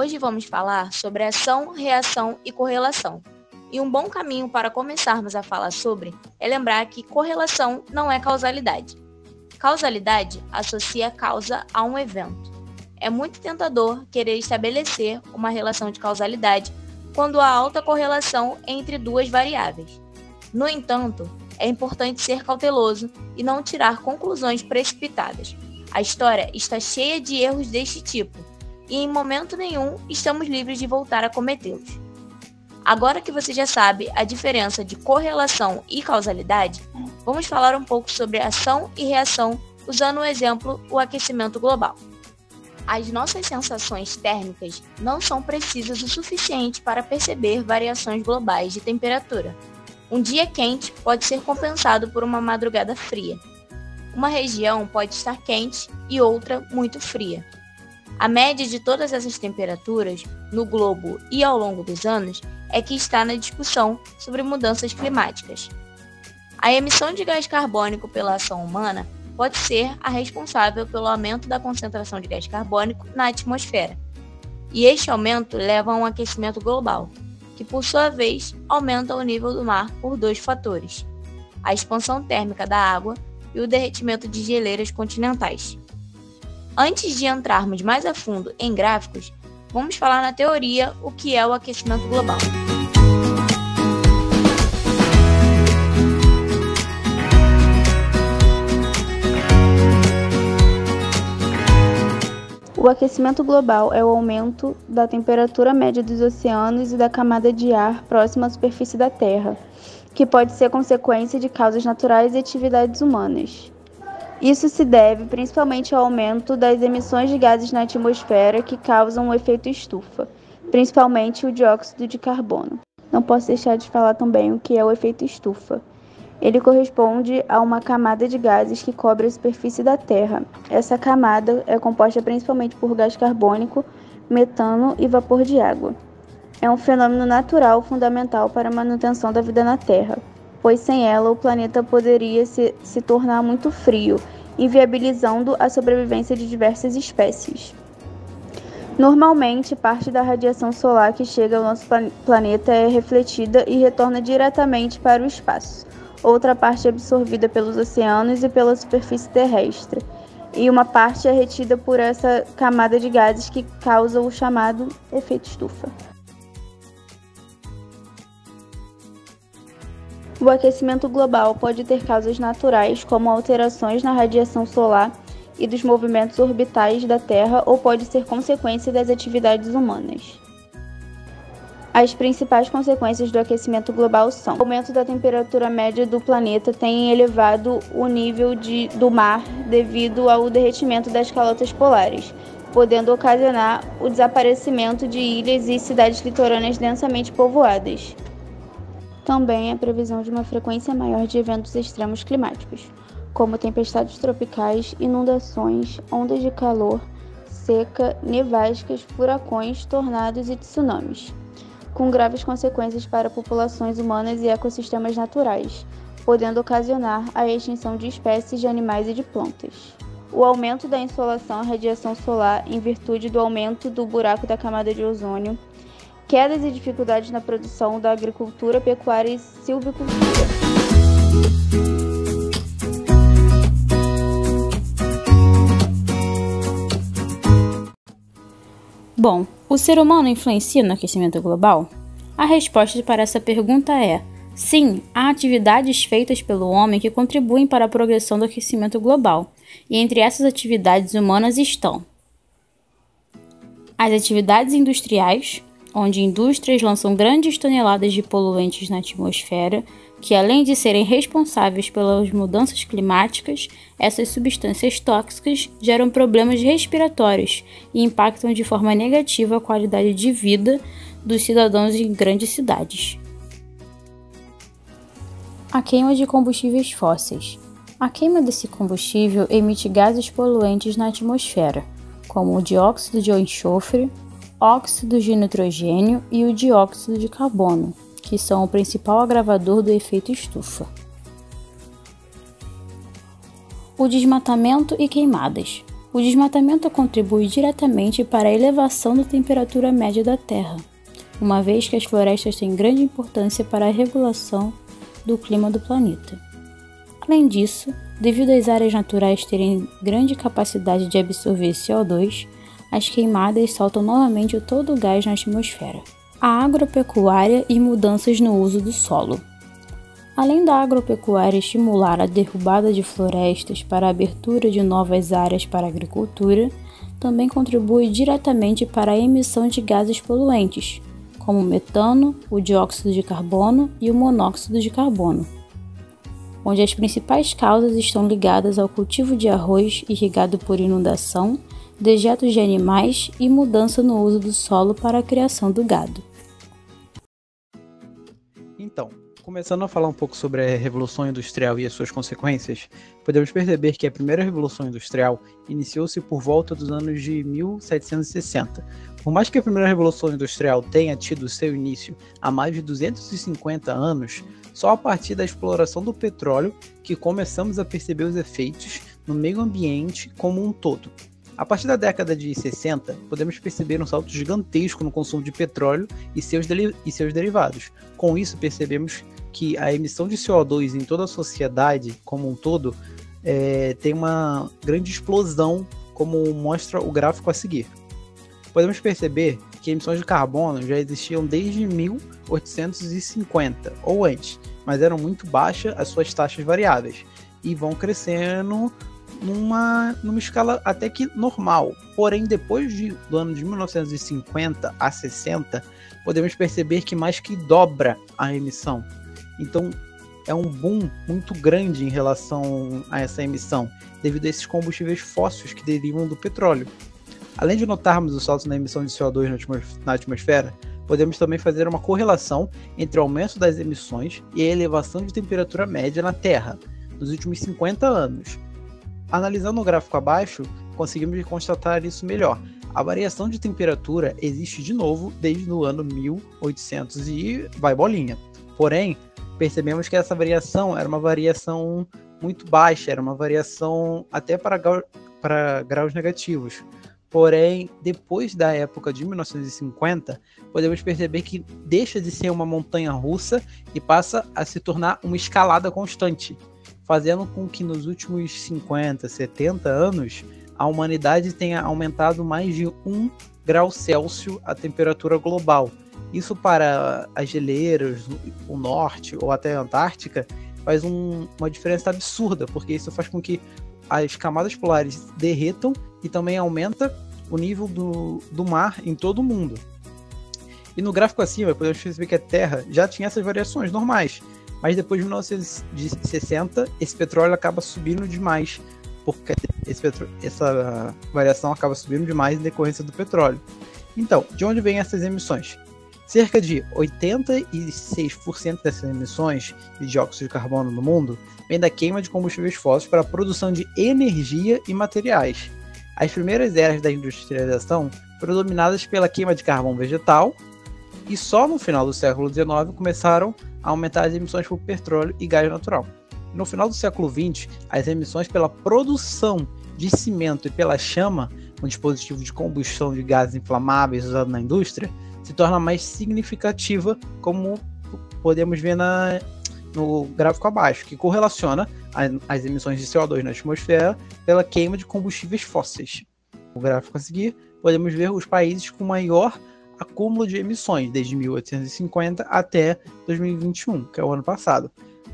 Hoje vamos falar sobre ação, reação e correlação. E um bom caminho para começarmos a falar sobre é lembrar que correlação não é causalidade. Causalidade associa causa a um evento. É muito tentador querer estabelecer uma relação de causalidade quando há alta correlação entre duas variáveis. No entanto, é importante ser cauteloso e não tirar conclusões precipitadas. A história está cheia de erros deste tipo, e em momento nenhum estamos livres de voltar a cometê-los. Agora que você já sabe a diferença de correlação e causalidade, vamos falar um pouco sobre ação e reação usando o exemplo o aquecimento global. As nossas sensações térmicas não são precisas o suficiente para perceber variações globais de temperatura. Um dia quente pode ser compensado por uma madrugada fria. Uma região pode estar quente e outra muito fria. A média de todas essas temperaturas, no globo e ao longo dos anos, é que está na discussão sobre mudanças climáticas. A emissão de gás carbônico pela ação humana pode ser a responsável pelo aumento da concentração de gás carbônico na atmosfera. E este aumento leva a um aquecimento global, que por sua vez aumenta o nível do mar por dois fatores: a expansão térmica da água e o derretimento de geleiras continentais. Antes de entrarmos mais a fundo em gráficos, vamos falar na teoria o que é o aquecimento global. O aquecimento global é o aumento da temperatura média dos oceanos e da camada de ar próxima à superfície da Terra, que pode ser consequência de causas naturais e atividades humanas. Isso se deve principalmente ao aumento das emissões de gases na atmosfera que causam o efeito estufa, principalmente o dióxido de carbono. Não posso deixar de falar também o que é o efeito estufa. Ele corresponde a uma camada de gases que cobre a superfície da Terra. Essa camada é composta principalmente por gás carbônico, metano e vapor de água. É um fenômeno natural fundamental para a manutenção da vida na Terra, pois sem ela o planeta poderia se tornar muito frio, inviabilizando a sobrevivência de diversas espécies. Normalmente, parte da radiação solar que chega ao nosso planeta é refletida e retorna diretamente para o espaço. Outra parte é absorvida pelos oceanos e pela superfície terrestre, e uma parte é retida por essa camada de gases que causa o chamado efeito estufa. O aquecimento global pode ter causas naturais, como alterações na radiação solar e dos movimentos orbitais da Terra, ou pode ser consequência das atividades humanas. As principais consequências do aquecimento global são: o aumento da temperatura média do planeta tem elevado o nível do mar devido ao derretimento das calotas polares, podendo ocasionar o desaparecimento de ilhas e cidades litorâneas densamente povoadas. Também a previsão de uma frequência maior de eventos extremos climáticos, como tempestades tropicais, inundações, ondas de calor, seca, nevascas, furacões, tornados e tsunamis, com graves consequências para populações humanas e ecossistemas naturais, podendo ocasionar a extinção de espécies de animais e de plantas. O aumento da insolação e radiação solar em virtude do aumento do buraco da camada de ozônio, quedas e dificuldades na produção da agricultura, pecuária e silvicultura. Bom, o ser humano influencia no aquecimento global? A resposta para essa pergunta é: sim, há atividades feitas pelo homem que contribuem para a progressão do aquecimento global, e entre essas atividades humanas estão as atividades industriais, onde indústrias lançam grandes toneladas de poluentes na atmosfera, que além de serem responsáveis pelas mudanças climáticas, essas substâncias tóxicas geram problemas respiratórios e impactam de forma negativa a qualidade de vida dos cidadãos em grandes cidades. A queima de combustíveis fósseis. A queima desse combustível emite gases poluentes na atmosfera, como o dióxido de enxofre, óxido de nitrogênio e o dióxido de carbono, que são o principal agravador do efeito estufa. O desmatamento e queimadas. O desmatamento contribui diretamente para a elevação da temperatura média da Terra, uma vez que as florestas têm grande importância para a regulação do clima do planeta. Além disso, devido às áreas naturais terem grande capacidade de absorver CO2, as queimadas soltam novamente todo o gás na atmosfera. A agropecuária e mudanças no uso do solo. Além da agropecuária estimular a derrubada de florestas para a abertura de novas áreas para a agricultura, também contribui diretamente para a emissão de gases poluentes, como o metano, o dióxido de carbono e o monóxido de carbono, onde as principais causas estão ligadas ao cultivo de arroz irrigado por inundação, dejetos de animais e mudança no uso do solo para a criação do gado. Então, começando a falar um pouco sobre a Revolução Industrial e as suas consequências, podemos perceber que a primeira Revolução Industrial iniciou-se por volta dos anos de 1760. Por mais que a primeira Revolução Industrial tenha tido seu início há mais de 250 anos, só a partir da exploração do petróleo que começamos a perceber os efeitos no meio ambiente como um todo. A partir da década de 60, podemos perceber um salto gigantesco no consumo de petróleo e seus derivados. Com isso, percebemos que a emissão de CO2 em toda a sociedade como um todo tem uma grande explosão, como mostra o gráfico a seguir. Podemos perceber que emissões de carbono já existiam desde 1850 ou antes, mas eram muito baixas as suas taxas variáveis e vão crescendo numa escala até que normal. Porém, depois do ano de 1950 a 60, podemos perceber que mais que dobra a emissão. Então, é um boom muito grande em relação a essa emissão, devido a esses combustíveis fósseis que derivam do petróleo. Além de notarmos o salto na emissão de CO2 na atmosfera, podemos também fazer uma correlação entre o aumento das emissões e a elevação de temperatura média na Terra nos últimos 50 anos. Analisando o gráfico abaixo, conseguimos constatar isso melhor. A variação de temperatura existe de novo desde o ano 1800 e vai bolinha. Porém, percebemos que essa variação era uma variação muito baixa, era uma variação até para graus negativos. Porém, depois da época de 1950, podemos perceber que deixa de ser uma montanha russa e passa a se tornar uma escalada constante, fazendo com que nos últimos 50, 70 anos, a humanidade tenha aumentado mais de 1 grau Celsius a temperatura global. Isso para as geleiras, o norte ou até a Antártica, faz uma diferença absurda, porque isso faz com que as camadas polares derretam e também aumenta o nível do mar em todo o mundo. E no gráfico acima, podemos perceber que a Terra já tinha essas variações normais, mas depois de 1960, esse petróleo acaba subindo demais, porque essa variação acaba subindo demais em decorrência do petróleo. Então, de onde vêm essas emissões? Cerca de 86% dessas emissões de dióxido de carbono no mundo vem da queima de combustíveis fósseis para a produção de energia e materiais. As primeiras eras da industrialização foram dominadas pela queima de carvão vegetal e só no final do século XIX começaram a aumentar as emissões por petróleo e gás natural. No final do século XX, as emissões pela produção de cimento e pela chama, um dispositivo de combustão de gases inflamáveis usado na indústria, se torna mais significativa, como podemos ver no gráfico abaixo, que correlaciona as emissões de CO2 na atmosfera pela queima de combustíveis fósseis. No gráfico a seguir, podemos ver os países com maior acúmulo de emissões, desde 1850 até 2021, que é o ano passado.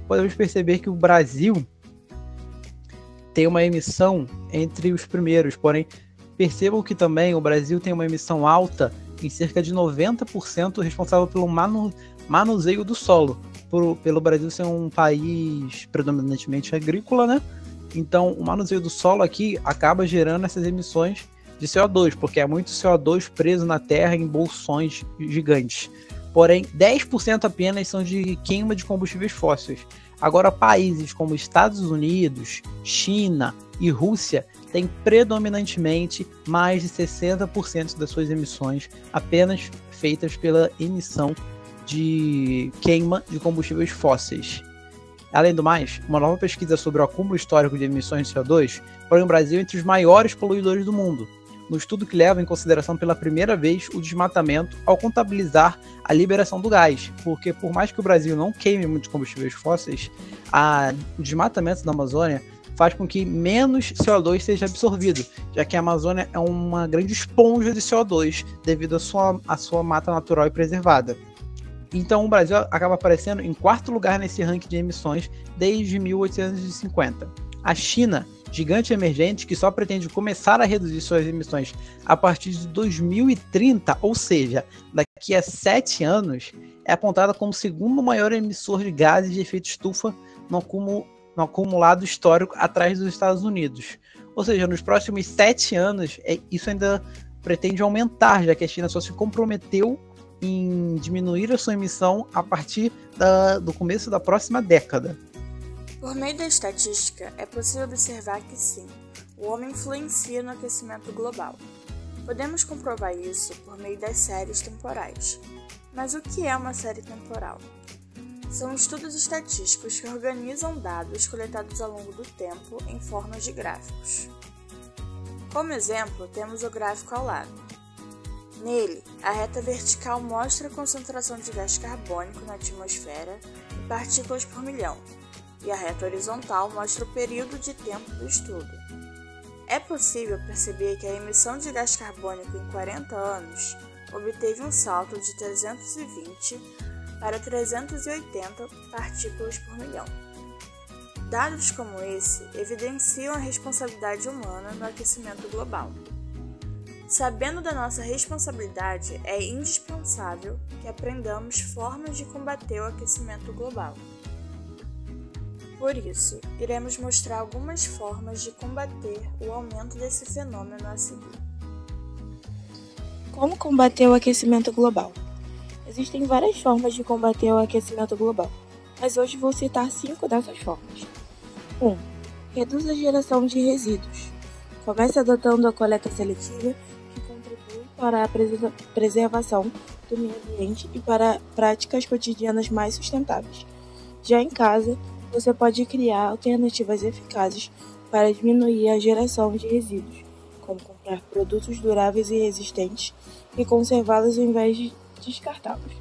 Podemos perceber que o Brasil tem uma emissão entre os primeiros, porém, percebam que também o Brasil tem uma emissão alta em cerca de 90% responsável pelo manuseio do solo, pelo Brasil ser um país predominantemente agrícola, né? Então, o manuseio do solo aqui acaba gerando essas emissões de CO2, porque é muito CO2 preso na terra em bolsões gigantes. Porém, 10% apenas são de queima de combustíveis fósseis. Agora, países como Estados Unidos, China e Rússia têm predominantemente mais de 60% das suas emissões apenas feitas pela emissão de queima de combustíveis fósseis. Além do mais, uma nova pesquisa sobre o acúmulo histórico de emissões de CO2 põe o Brasil entre os maiores poluidores do mundo, no estudo que leva em consideração pela primeira vez o desmatamento ao contabilizar a liberação do gás, porque por mais que o Brasil não queime muitos combustíveis fósseis, o desmatamento da Amazônia faz com que menos CO2 seja absorvido, já que a Amazônia é uma grande esponja de CO2 devido à sua mata natural e preservada. Então o Brasil acaba aparecendo em quarto lugar nesse ranking de emissões desde 1850. A China, gigante emergente que só pretende começar a reduzir suas emissões a partir de 2030, ou seja, daqui a 7 anos, é apontada como o segundo maior emissor de gases de efeito estufa no acumulado histórico atrás dos Estados Unidos. Ou seja, nos próximos 7 anos, isso ainda pretende aumentar, já que a China só se comprometeu em diminuir a sua emissão a partir do começo da próxima década. Por meio da estatística, é possível observar que sim, o homem influencia no aquecimento global. Podemos comprovar isso por meio das séries temporais. Mas o que é uma série temporal? São estudos estatísticos que organizam dados coletados ao longo do tempo em formas de gráficos. Como exemplo, temos o gráfico ao lado. Nele, a reta vertical mostra a concentração de gás carbônico na atmosfera em partículas por milhão, e a reta horizontal mostra o período de tempo do estudo. É possível perceber que a emissão de gás carbônico em 40 anos obteve um salto de 320 para 380 partículas por milhão. Dados como esse evidenciam a responsabilidade humana no aquecimento global. Sabendo da nossa responsabilidade, é indispensável que aprendamos formas de combater o aquecimento global. Por isso, iremos mostrar algumas formas de combater o aumento desse fenômeno a seguir. Como combater o aquecimento global? Existem várias formas de combater o aquecimento global, mas hoje vou citar 5 dessas formas. 1. Reduz a geração de resíduos. Comece adotando a coleta seletiva, que contribui para a preservação do meio ambiente e para práticas cotidianas mais sustentáveis. Já em casa, você pode criar alternativas eficazes para diminuir a geração de resíduos, como comprar produtos duráveis e resistentes e conservá-los ao invés de descartá-los.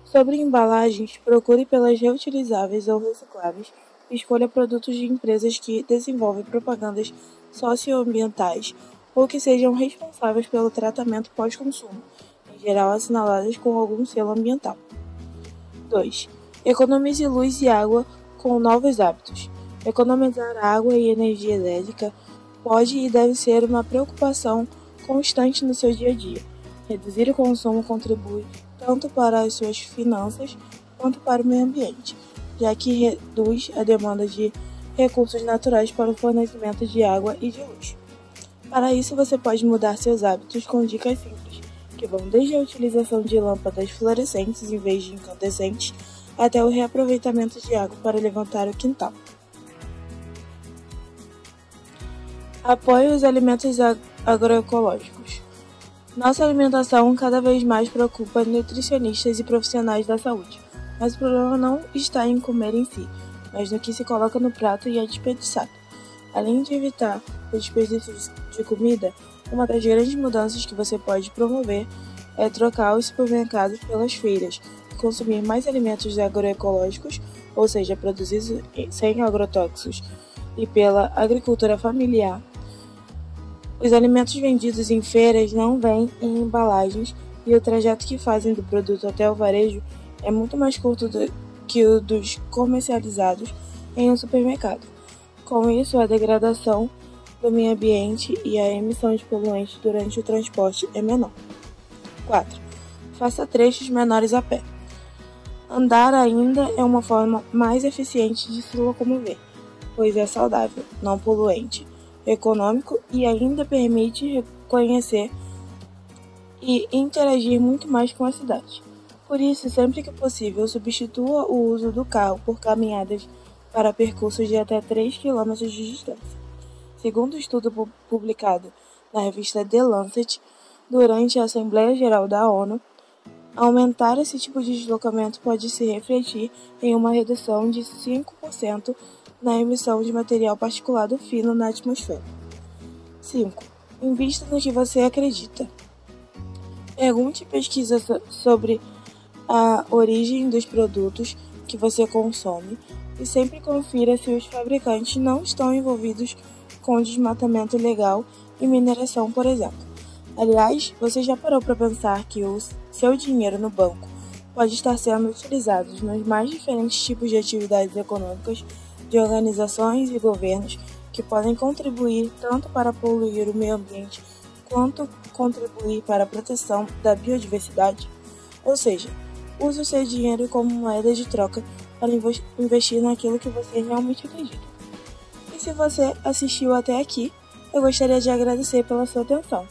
Sobre embalagens, procure pelas reutilizáveis ou recicláveis e escolha produtos de empresas que desenvolvem propagandas socioambientais ou que sejam responsáveis pelo tratamento pós-consumo, em geral assinaladas com algum selo ambiental. 2. Economize luz e água com novos hábitos. Economizar água e energia elétrica pode e deve ser uma preocupação constante no seu dia a dia. Reduzir o consumo contribui tanto para as suas finanças quanto para o meio ambiente, já que reduz a demanda de recursos naturais para o fornecimento de água e de luz. Para isso, você pode mudar seus hábitos com dicas simples, que vão desde a utilização de lâmpadas fluorescentes em vez de incandescentes, até o reaproveitamento de água para levantar o quintal. Apoie os alimentos agroecológicos. Nossa alimentação cada vez mais preocupa nutricionistas e profissionais da saúde, mas o problema não está em comer em si, mas no que se coloca no prato e é desperdiçado. Além de evitar o desperdício de comida, uma das grandes mudanças que você pode promover é trocar os supermercados pelas feiras, consumir mais alimentos agroecológicos, ou seja, produzidos sem agrotóxicos, e pela agricultura familiar. Os alimentos vendidos em feiras não vêm em embalagens e o trajeto que fazem do produto até o varejo é muito mais curto que o dos comercializados em um supermercado. Com isso, a degradação do meio ambiente e a emissão de poluentes durante o transporte é menor. 4. Faça trechos menores a pé. Andar ainda é uma forma mais eficiente de se locomover, pois é saudável, não poluente, econômico e ainda permite reconhecer e interagir muito mais com a cidade. Por isso, sempre que possível, substitua o uso do carro por caminhadas para percursos de até 3 km de distância. Segundo o estudo publicado na revista The Lancet, durante a Assembleia Geral da ONU, Aumentar esse tipo de deslocamento pode se refletir em uma redução de 5% na emissão de material particulado fino na atmosfera. 5. Invista no que você acredita. Pergunte e pesquisa sobre a origem dos produtos que você consome e sempre confira se os fabricantes não estão envolvidos com desmatamento ilegal e mineração, por exemplo. Aliás, você já parou para pensar que o seu dinheiro no banco pode estar sendo utilizado nos mais diferentes tipos de atividades econômicas de organizações e governos que podem contribuir tanto para poluir o meio ambiente quanto contribuir para a proteção da biodiversidade? Ou seja, use o seu dinheiro como moeda de troca para investir naquilo que você realmente acredita. E se você assistiu até aqui, eu gostaria de agradecer pela sua atenção.